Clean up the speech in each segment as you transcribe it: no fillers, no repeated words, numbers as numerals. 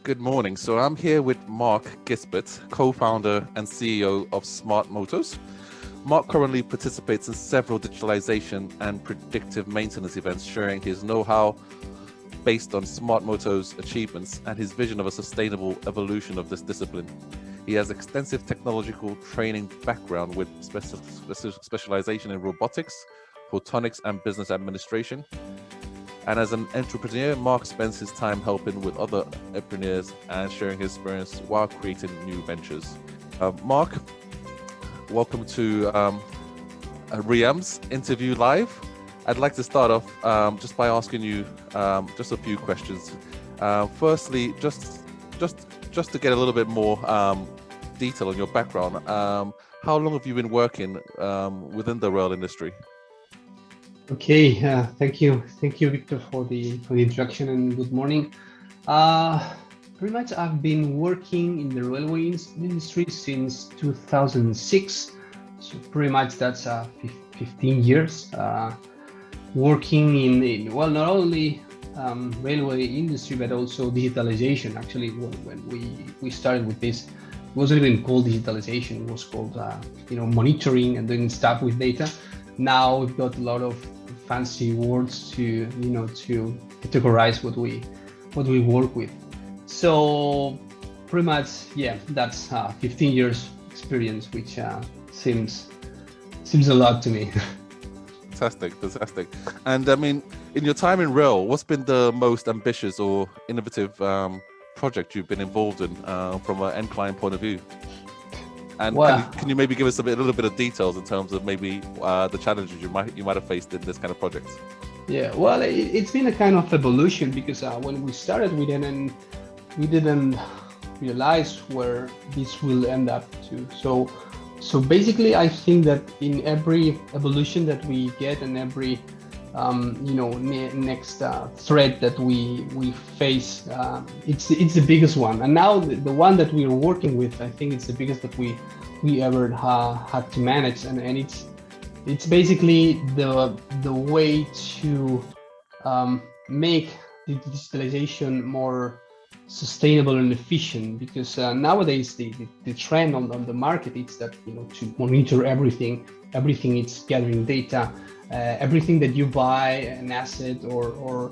Good morning. So I'm here with Mark Gisbert, co-founder and CEO of Smart Motors. Mark currently participates in several digitalization and predictive maintenance events, sharing his know-how based on Smart Motors' achievements and his vision of a sustainable evolution of this discipline. He has extensive technological training background with specialization in robotics, photonics, and business administration. And as an entrepreneur, Mark spends his time helping with other entrepreneurs and sharing his experience while creating new ventures. Mark, welcome to RIAMS Interview Live. I'd like to start off just by asking you just a few questions. Firstly, just to get a little bit more detail on your background, how long have you been working within the rail industry? Okay, thank you, Victor, for the introduction, and good morning. Pretty much, I've been working in the railway industry since 2006, so pretty much that's 15 years. Working in well, not only railway industry but also digitalization. Actually, when we started with this, it wasn't even called digitalization. It was called monitoring and doing stuff with data. Now we've got a lot of fancy words to categorize what we work with. So pretty much, yeah, that's 15 years experience, which seems a lot to me. Fantastic. And I mean, in your time in rail, what's been the most ambitious or innovative project you've been involved in from an end client point of view? And can you maybe give us a little bit of details in terms of maybe the challenges you might have faced in this kind of project? Yeah, well, it's been a kind of evolution, because when we started, we didn't realize where this will end up to. So basically, I think that in every evolution that we get and every next threat that we face, it's the biggest one. And now the one that we are working with, I think it's the biggest that we ever had to manage, and it's basically the way to make the digitalization more sustainable and efficient, because nowadays the trend on the market is that to monitor everything it's gathering data. Everything that you buy, an asset or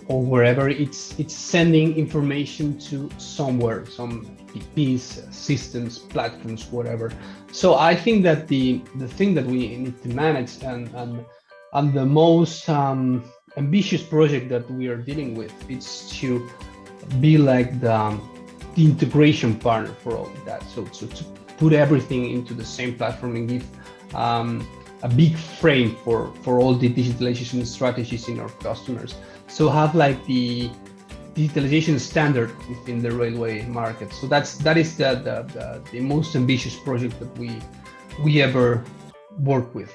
wherever, it's sending information to somewhere, some PPs, systems, platforms, whatever. So I think that the thing that we need to manage and the most ambitious project that we are dealing with is to be like the integration partner for all of that. So to put everything into the same platform and give a big frame for all the digitalization strategies in our customers. So have like the digitalization standard within the railway market. So that is the most ambitious project that we ever work with.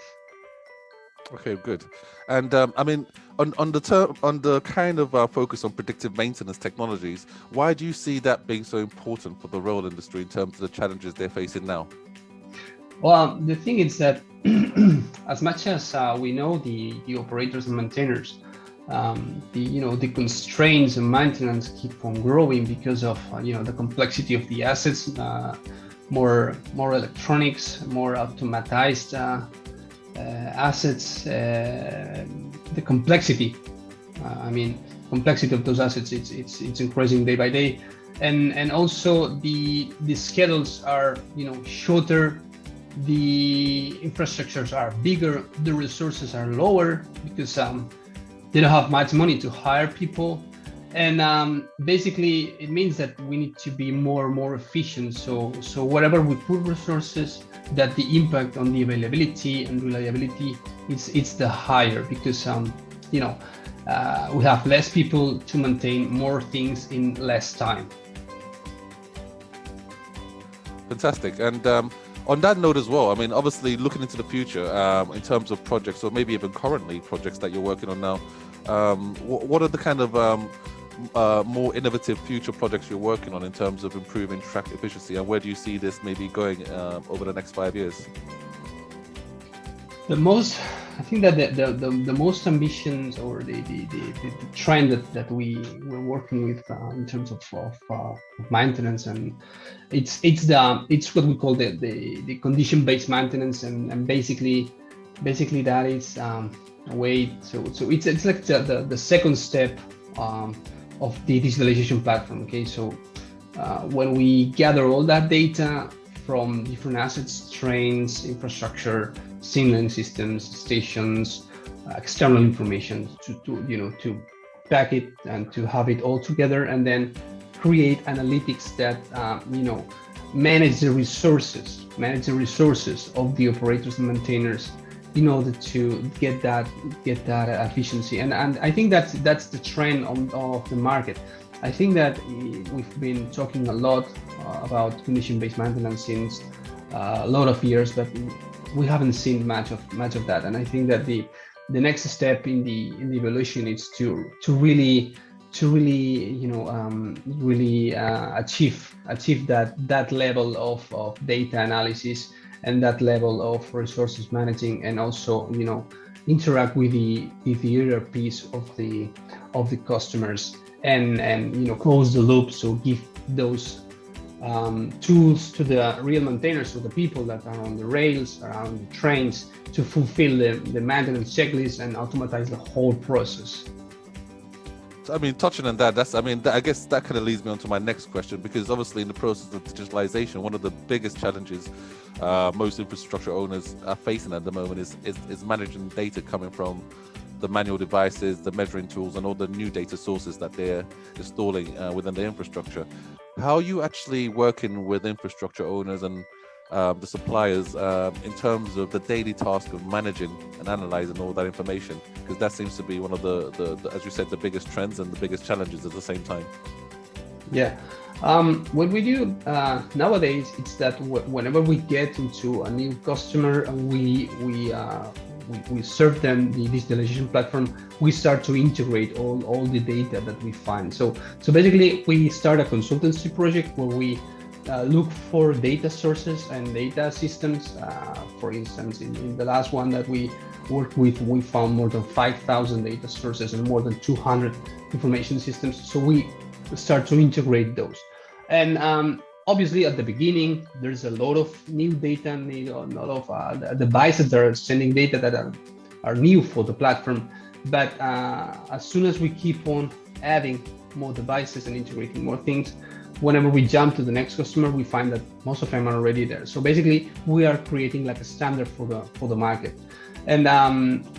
Okay, good. And I mean, on the kind of focus on predictive maintenance technologies, why do you see that being so important for the rail industry in terms of the challenges they're facing now? Well, the thing is that as much as we know the operators and maintainers, the constraints and maintenance keep on growing because of the complexity of the assets, more electronics, more automatized assets, the complexity. Complexity of those assets, it's increasing day by day, and also the schedules are shorter. The infrastructures are bigger, the resources are lower because they don't have much money to hire people, and basically it means that we need to be more efficient. So wherever we put resources, that the impact on the availability and reliability it's the higher, because we have less people to maintain more things in less time. Fantastic. And on that note as well, I mean, obviously looking into the future in terms of projects, or maybe even currently projects that you're working on now, what are the kind of more innovative future projects you're working on in terms of improving track efficiency, and where do you see this maybe going over the next 5 years? The most I think that the most ambitions or the trend that we're working with in terms of maintenance, and it's what we call the condition-based maintenance, and basically that is a way. So it's like the second step of the digitalization platform. Okay, so when we gather all that data from different assets, trains, infrastructure, signaling systems, stations, external information, to pack it and to have it all together, and then create analytics that manage the resources of the operators and maintainers in order to get that efficiency. And I think that's the trend of the market. I think that we've been talking a lot about condition-based maintenance since a lot of years, but we haven't seen much of that. And I think that the next step in the evolution is to really achieve that level of data analysis and that level of resources managing, and also interact with the ERPs of the customers, and close the loop, so give those tools to the real maintainers, so the people that are on the rails, around the trains, to fulfill the maintenance checklist and automatize the whole process. I mean, touching on that, I guess that kind of leads me on to my next question, because obviously in the process of digitalization, one of the biggest challenges most infrastructure owners are facing at the moment is managing data coming from the manual devices, the measuring tools, and all the new data sources that they're installing within the infrastructure. How are you actually working with infrastructure owners and the suppliers in terms of the daily task of managing and analyzing all that information? Because that seems to be one of the, as you said, the biggest trends and the biggest challenges at the same time. Yeah. What we do nowadays, it's that whenever we get into a new customer and we serve them the digitalization platform, we start to integrate all the data that we find. So basically, we start a consultancy project where we look for data sources and data systems. For instance, in the last one that we worked with, we found more than 5,000 data sources and more than 200 information systems. So we start to integrate those. And obviously, at the beginning, there's a lot of new data, a lot of devices that are sending data that are new for the platform. But as soon as we keep on adding more devices and integrating more things, whenever we jump to the next customer, we find that most of them are already there. So basically, we are creating like a standard for the market. And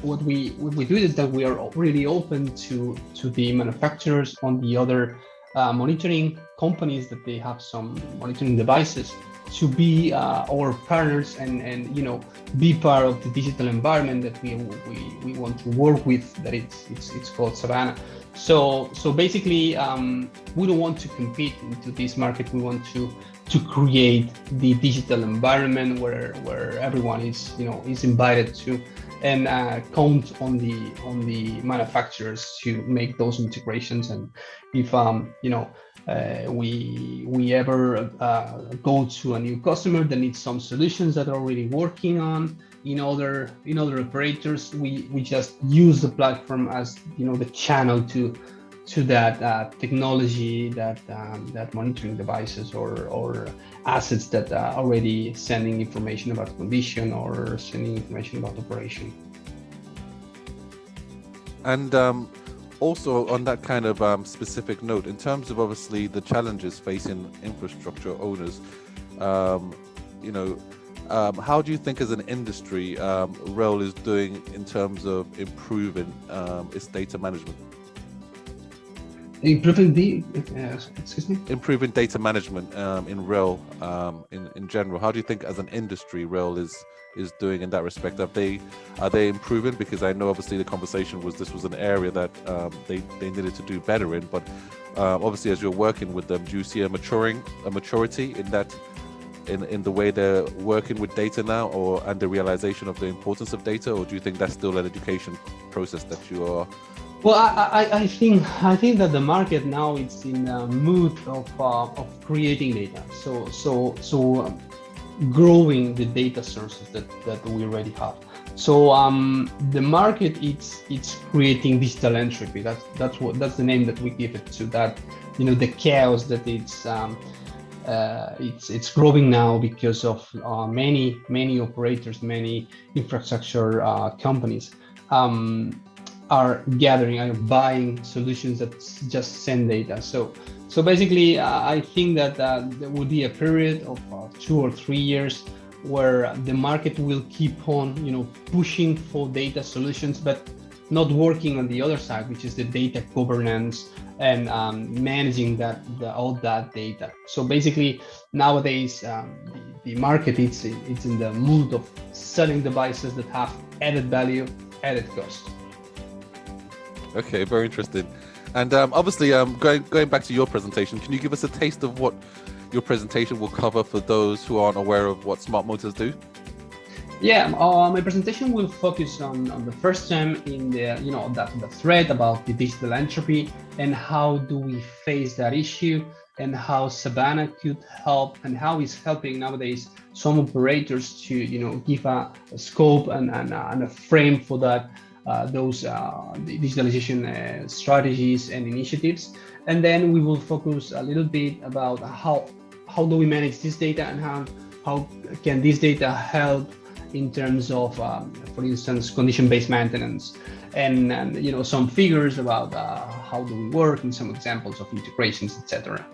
what we do is that we are really open to the manufacturers on the other monitoring companies that they have some monitoring devices to be our partners and be part of the digital environment that we want to work with. That it's called Savannah. So basically, we don't want to compete into this market. We want to create the digital environment where everyone is invited to, and count on the manufacturers to make those integrations. And if we ever go to a new customer that needs some solutions that are already working on in other operators, we just use the platform as the channel to that technology, that monitoring devices or assets that are already sending information about condition or sending information about operation. And also on that kind of specific note, in terms of obviously the challenges facing infrastructure owners, how do you think as an industry REL is doing in terms of improving its data management? Improving data management in REL in general. How do you think as an industry REL is doing in that respect? Are they improving? Because I know obviously the conversation was this was an area that they needed to do better in, but obviously as you're working with them, do you see a maturity in that in the way they're working with data now, and the realization of the importance of data, or do you think that's still an education process that you are? Well, I think that the market now is in a mood of creating data. So growing the data sources that we already have. So the market, it's creating digital entropy. That's the name that we give it to that. The chaos that it's growing now because of many operators, many infrastructure companies are gathering, are buying solutions that just send data. So basically, I think that there will be a period of 2 or 3 years where the market will keep on, pushing for data solutions, but not working on the other side, which is the data governance and managing all that data. So basically, nowadays the market it's in the mood of selling devices that have added value, added cost. Okay, very interesting. And obviously, going back to your presentation, can you give us a taste of what your presentation will cover for those who aren't aware of what smart motors do? Yeah, my presentation will focus on the first term in the thread about the digital entropy and how do we face that issue and how Savannah could help and how it's helping nowadays some operators to give a scope and a frame for that those digitalization strategies and initiatives. And then we will focus a little bit about how do we manage this data and how can this data help in terms of, for instance, condition-based maintenance, and some figures about how do we work and some examples of integrations, etc.